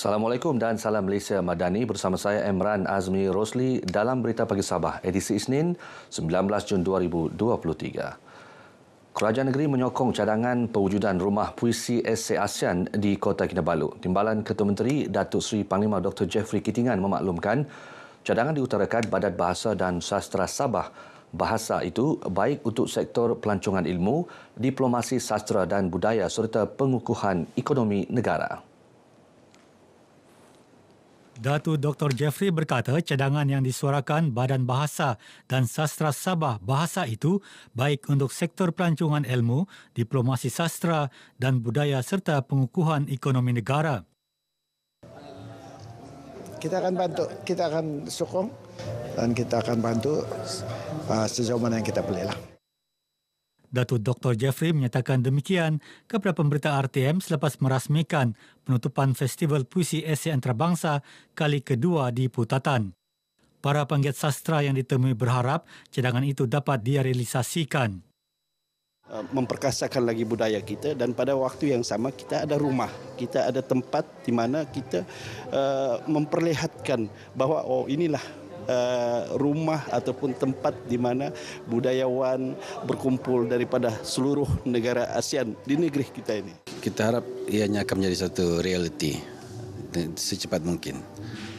Assalamualaikum dan salam Malaysia Madani, bersama saya Emran Azmi Rosli dalam Berita Pagi Sabah edisi Isnin 19 Jun 2023. Kerajaan negeri menyokong cadangan pewujudan rumah puisi esei ASEAN di Kota Kinabalu. Timbalan Ketua Menteri Datuk Seri Panglima Dr. Jeffrey Kitingan memaklumkan cadangan diutarakan Badan Bahasa dan Sastra Sabah. Bahasa itu baik untuk sektor pelancongan ilmu, diplomasi sastra dan budaya serta pengukuhan ekonomi negara. Datuk Dr. Jeffrey berkata cadangan yang disuarakan Badan Bahasa dan Sastra Sabah bahasa itu baik untuk sektor pelancongan ilmu, diplomasi sastra dan budaya serta pengukuhan ekonomi negara. Kita akan bantu, kita akan sokong dan kita akan bantu sejauh mana yang kita boleh lah. Datuk Dr. Jeffrey menyatakan demikian kepada pemberita RTM selepas merasmikan penutupan Festival Puisi Esei Antarabangsa kali kedua di Putatan. Para penggiat sastra yang ditemui berharap cadangan itu dapat direalisasikan. Memperkasakan lagi budaya kita, dan pada waktu yang sama kita ada rumah, kita ada tempat di mana kita memperlihatkan bahawa inilah rumah ataupun tempat di mana budayawan berkumpul daripada seluruh negara ASEAN di negeri kita ini. Kita harap ianya akan menjadi satu realiti secepat mungkin.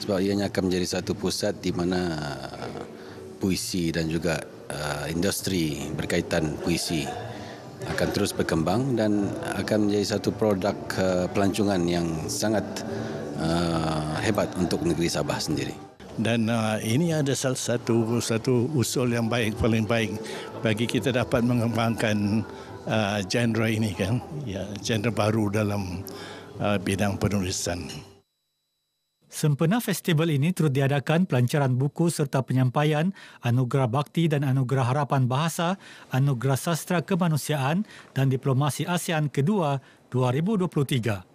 Sebab ianya akan menjadi satu pusat di mana puisi dan juga industri berkaitan puisi akan terus berkembang dan akan menjadi satu produk pelancongan yang sangat hebat untuk negeri Sabah sendiri. Dan ini ada salah satu usul yang baik, paling baik bagi kita dapat mengembangkan genre ini kan, ya, genre baru dalam bidang penulisan. Sempena festival ini turut diadakan pelancaran buku serta penyampaian Anugerah Bakti dan Anugerah Harapan Bahasa, Anugerah Sastra Kemanusiaan dan Diplomasi ASEAN kedua 2023.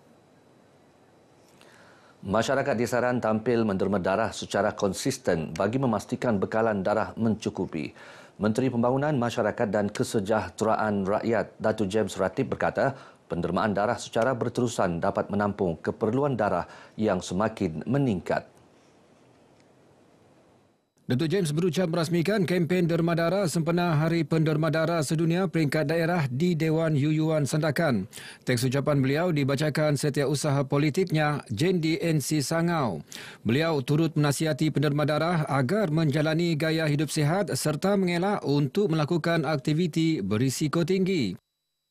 Masyarakat disaran tampil menderma darah secara konsisten bagi memastikan bekalan darah mencukupi. Menteri Pembangunan Masyarakat dan Kesejahteraan Rakyat Datuk James Ratib berkata, pendermaan darah secara berterusan dapat menampung keperluan darah yang semakin meningkat. Datuk James berucap merasmikan kempen derma darah sempena Hari Penderma Darah Sedunia peringkat daerah di Dewan Yuyuan Sandakan. Teks ucapan beliau dibacakan setiausaha politiknya, Jendi NC Sangau. Beliau turut menasihati penderma darah agar menjalani gaya hidup sihat serta mengelak untuk melakukan aktiviti berisiko tinggi.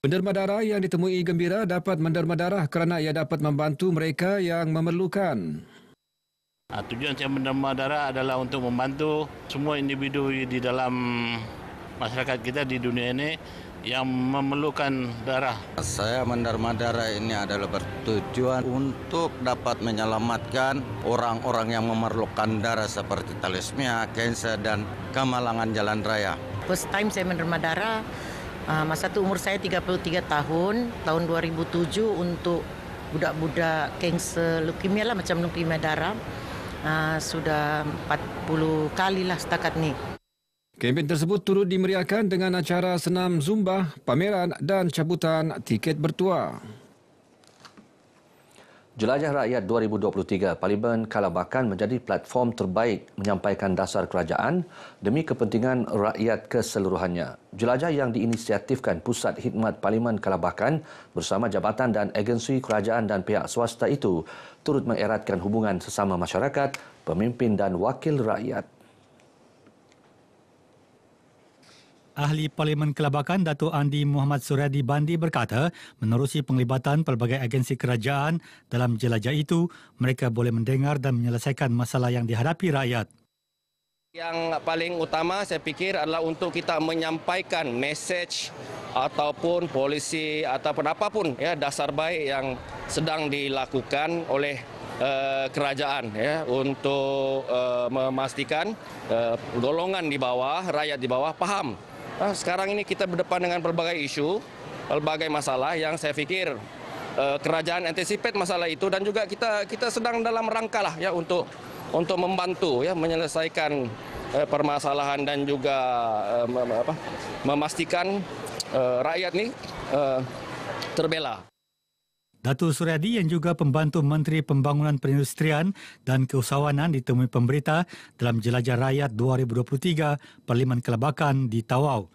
Penderma darah yang ditemui gembira dapat menderma darah kerana ia dapat membantu mereka yang memerlukan. Tujuan saya menderma darah adalah untuk membantu semua individu di dalam masyarakat kita di dunia ini yang memerlukan darah. Saya menderma darah ini adalah bertujuan untuk dapat menyelamatkan orang-orang yang memerlukan darah seperti thalassemia, kanser dan kemalangan jalan raya. First time saya menderma darah, masa itu umur saya 33 tahun 2007 untuk budak-budak kanser leukemia lah, macam leukemia darah. Sudah 40 kali lah setakat ni. Kempen tersebut turut dimeriahkan dengan acara senam Zumba, pameran dan cabutan tiket bertuar. Jelajah Rakyat 2023, Parlimen Kalabakan menjadi platform terbaik menyampaikan dasar kerajaan demi kepentingan rakyat keseluruhannya. Jelajah yang diinisiatifkan Pusat Khidmat Parlimen Kalabakan bersama jabatan dan agensi kerajaan dan pihak swasta itu turut mengeratkan hubungan sesama masyarakat, pemimpin dan wakil rakyat. Ahli Parlimen Kelabakan Datuk Andi Muhammad Suryadi Bandi berkata, menerusi penglibatan pelbagai agensi kerajaan dalam jelajah itu, mereka boleh mendengar dan menyelesaikan masalah yang dihadapi rakyat. Yang paling utama saya fikir adalah untuk kita menyampaikan mesej ataupun polisi ataupun apapun ya, dasar baik yang sedang dilakukan oleh kerajaan ya, untuk memastikan golongan di bawah, rakyat di bawah faham. Sekarang ini kita berdepan dengan pelbagai isu, pelbagai masalah yang saya fikir kerajaan anticipate masalah itu, dan juga kita sedang dalam rangka lah ya untuk membantu ya menyelesaikan permasalahan dan juga memastikan rakyat ni terbela. Datuk Suryadi yang juga pembantu Menteri Pembangunan Perindustrian dan Keusahawanan ditemui pemberita dalam Jelajah Rakyat 2023 Parlimen Kelabakan di Tawau.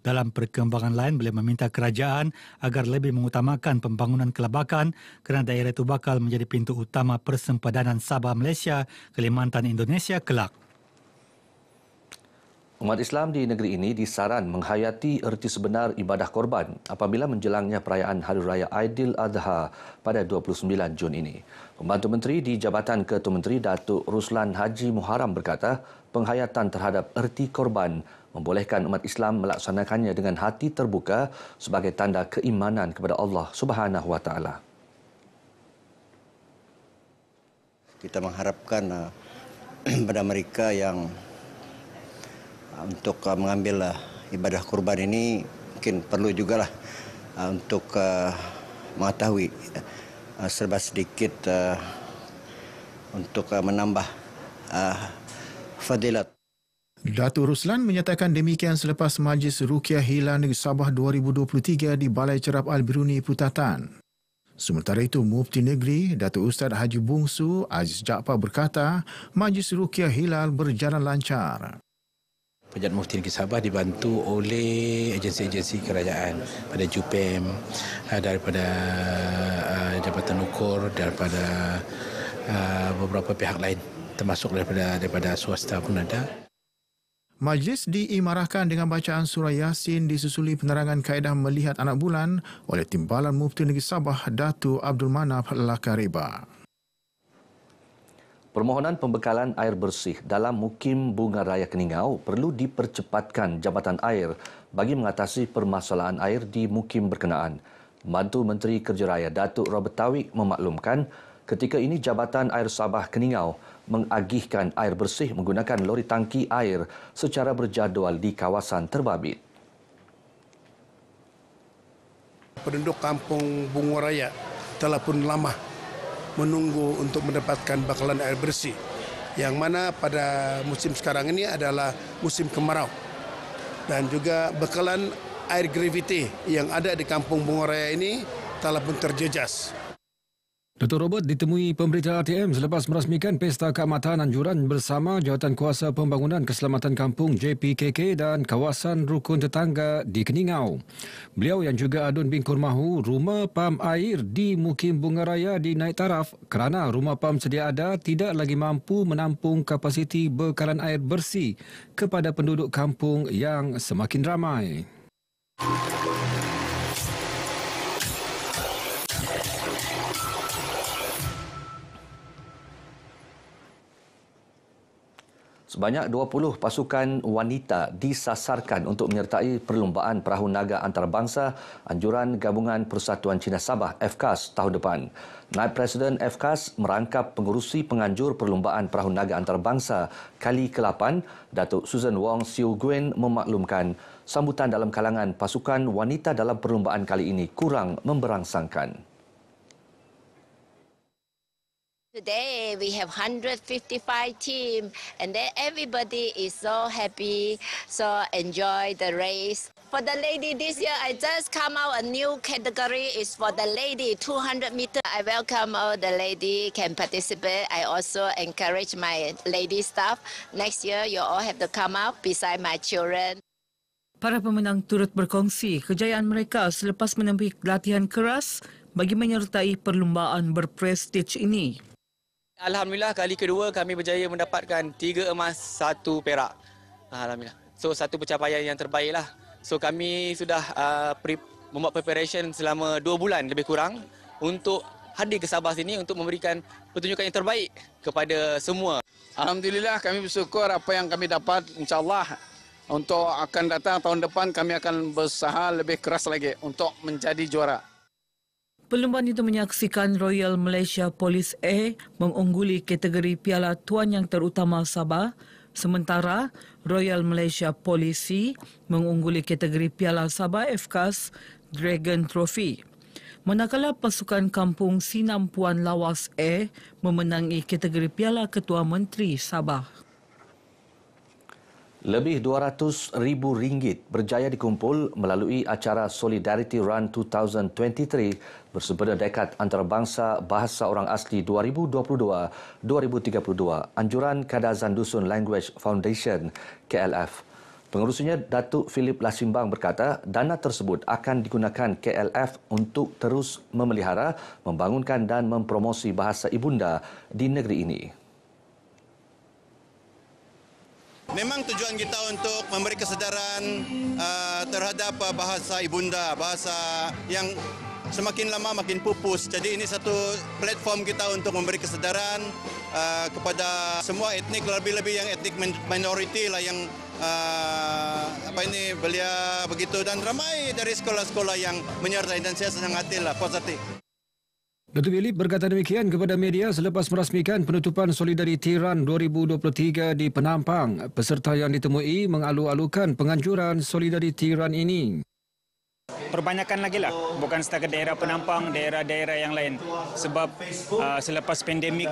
Dalam perkembangan lain, beliau meminta kerajaan agar lebih mengutamakan pembangunan Kelabakan kerana daerah itu bakal menjadi pintu utama persempadanan Sabah Malaysia, Kalimantan Indonesia kelak. Umat Islam di negeri ini disaran menghayati erti sebenar ibadah korban apabila menjelangnya perayaan Hari Raya Aidiladha pada 29 Jun ini. Pembantu Menteri di Jabatan Ketua Menteri Datuk Ruslan Haji Muharram berkata, penghayatan terhadap erti korban membolehkan umat Islam melaksanakannya dengan hati terbuka sebagai tanda keimanan kepada Allah Subhanahu Wa Taala. Kita mengharapkan pada mereka yang untuk mengambil ibadah kurban ini mungkin perlu jugalah untuk mengetahui serba sedikit untuk menambah fadilat. Datuk Ruslan menyatakan demikian selepas Majlis Ruqyah Hilal Negeri Sabah 2023 di Balai Cerap Al-Biruni Putatan. Sementara itu, Mufti Negeri Datuk Ustaz Haji Bungsu Aziz Jaafar berkata, Majlis Ruqyah Hilal berjalan lancar. Pejabat Mufti Negeri Sabah dibantu oleh agensi-agensi kerajaan pada JUPEM, daripada Jabatan Ukur, daripada beberapa pihak lain, termasuk daripada swasta pun ada. Majlis diimarahkan dengan bacaan surah Yasin disusuli penerangan kaedah melihat anak bulan oleh Timbalan Mufti Negeri Sabah Datuk Abdul Manaf Lakariba. Permohonan pembekalan air bersih dalam Mukim Bunga Raya Keningau perlu dipercepatkan Jabatan Air bagi mengatasi permasalahan air di mukim berkenaan. Pembantu Menteri Kerja Raya Datuk Robert Tawik memaklumkan ketika ini Jabatan Air Sabah Keningau mengagihkan air bersih menggunakan lori tangki air secara berjadual di kawasan terbabit. Penduduk kampung Bunga Raya telah pun lama menunggu untuk mendapatkan bekalan air bersih, yang mana pada musim sekarang ini adalah musim kemarau, dan juga bekalan air graviti yang ada di kampung Bunga Raya ini telah pun terjejas. Datuk Robert ditemui pemberita RTM selepas merasmikan Pesta Keamatan Anjuran bersama Jawatan Kuasa Pembangunan Keselamatan Kampung JPKK dan kawasan rukun tetangga di Keningau. Beliau yang juga adun bingkur mahu rumah pam air di Mukim Bunga Raya dinaik taraf kerana rumah pam sedia ada tidak lagi mampu menampung kapasiti bekalan air bersih kepada penduduk kampung yang semakin ramai. Sebanyak 20 pasukan wanita disasarkan untuk menyertai perlumbaan perahu naga antarabangsa Anjuran Gabungan Persatuan Cina Sabah FCAS tahun depan. Naib Presiden FCAS merangkap pengurusi penganjur perlumbaan perahu naga antarabangsa kali ke-8, Datuk Susan Wong Siu Guen memaklumkan sambutan dalam kalangan pasukan wanita dalam perlumbaan kali ini kurang memberangsangkan. Today we have 155 team, and then everybody is so happy, so enjoy the race. For the lady this year, I just come out a new category is for the lady 200 meter. I welcome all the lady can participate. I also encourage my lady staff. Next year, you all have to come out beside my children. Para pemenang turut berkongsi kejayaan mereka selepas menempuh latihan keras bagi menyertai perlumbaan berprestij ini. Alhamdulillah, kali kedua kami berjaya mendapatkan 3 emas, 1 perak. Alhamdulillah. So, satu pencapaian yang terbaiklah. So, kami sudah membuat preparation selama 2 bulan lebih kurang untuk hadir ke Sabah sini untuk memberikan pertunjukan yang terbaik kepada semua. Alhamdulillah, kami bersyukur apa yang kami dapat. InsyaAllah untuk akan datang tahun depan kami akan berusaha lebih keras lagi untuk menjadi juara. Perlumbaan itu menyaksikan Royal Malaysia Police A mengungguli kategori Piala Tuan Yang Terutama Sabah, sementara Royal Malaysia Police C mengungguli kategori Piala Sabah FCAS Dragon Trophy. Manakala pasukan kampung Sinam Puan Lawas A memenangi kategori Piala Ketua Menteri Sabah. Lebih RM200,000 berjaya dikumpul melalui acara Solidarity Run 2023 bersempena Dekad Antarabangsa Bahasa Orang Asli 2022-2032 anjuran Kadazan Dusun Language Foundation KLF. Pengerusinya Datuk Philip Lasimbang berkata dana tersebut akan digunakan KLF untuk terus memelihara, membangunkan dan mempromosi bahasa ibunda di negeri ini. Memang tujuan kita untuk memberi kesedaran terhadap bahasa ibunda, bahasa yang semakin lama makin pupus. Jadi ini satu platform kita untuk memberi kesedaran kepada semua etnik, lebih-lebih yang etnik minoriti lah yang belia begitu, dan ramai dari sekolah-sekolah yang menyertai, dan saya senang hati lah, positif. Datuk Philip berkata demikian kepada media selepas merasmikan penutupan Solidarity Run 2023 di Penampang. Peserta yang ditemui mengalu-alukan penganjuran Solidarity Run ini. Perbanyakan lagi lah, bukan setakat daerah Penampang, daerah-daerah yang lain. Sebab selepas pandemik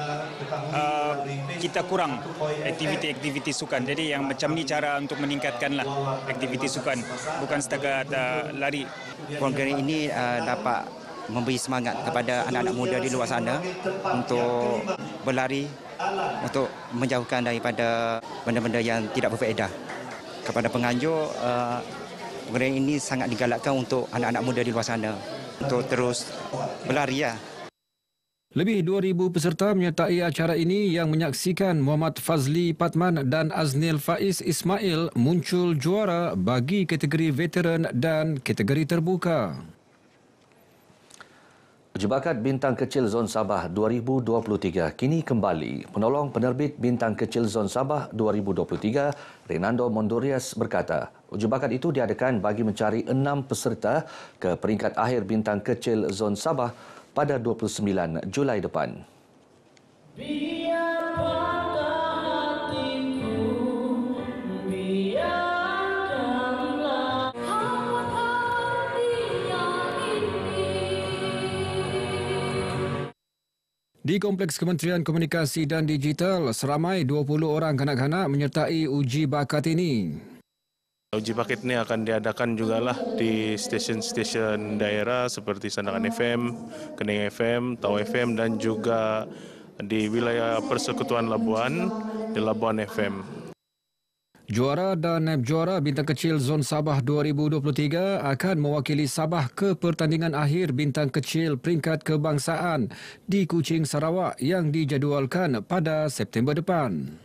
kita kurang aktiviti-aktiviti sukan. Jadi yang macam ni cara untuk meningkatkanlah aktiviti sukan, bukan setakat lari. Program ini dapat memberi semangat kepada anak-anak muda di luar sana untuk berlari, untuk menjauhkan daripada benda-benda yang tidak berfaedah. Kepada penganjur, program ini sangat digalakkan untuk anak-anak muda di luar sana untuk terus berlari. Lebih 2,000 peserta menyertai acara ini yang menyaksikan Muhammad Fazli Patman dan Aznil Faiz Ismail muncul juara bagi kategori veteran dan kategori terbuka. Uji bakat Bintang Kecil Zon Sabah 2023 kini kembali. Penolong penerbit Bintang Kecil Zon Sabah 2023, Renando Mondorias berkata, uji bakat itu diadakan bagi mencari 6 peserta ke peringkat akhir Bintang Kecil Zon Sabah pada 29 Julai depan. Di Kompleks Kementerian Komunikasi dan Digital, seramai 20 orang kanak-kanak menyertai uji bakat ini. Uji bakat ini akan diadakan jugalah di stesen-stesen daerah seperti Sandakan FM, Kening FM, Tau FM dan juga di wilayah Persekutuan Labuan, di Labuan FM. Juara dan naib juara Bintang Kecil Zon Sabah 2023 akan mewakili Sabah ke pertandingan akhir Bintang Kecil peringkat kebangsaan di Kuching, Sarawak yang dijadualkan pada September depan.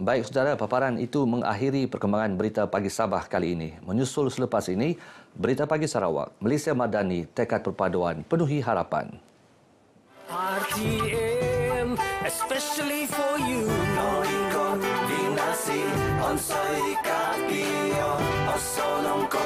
Baik saudara, paparan itu mengakhiri perkembangan Berita Pagi Sabah kali ini. Menyusul selepas ini, Berita Pagi Sarawak, Malaysia Madani, tekad perpaduan, penuhi harapan. RTM, especially for you. Dinasi, on soy kapio, o sonong ko.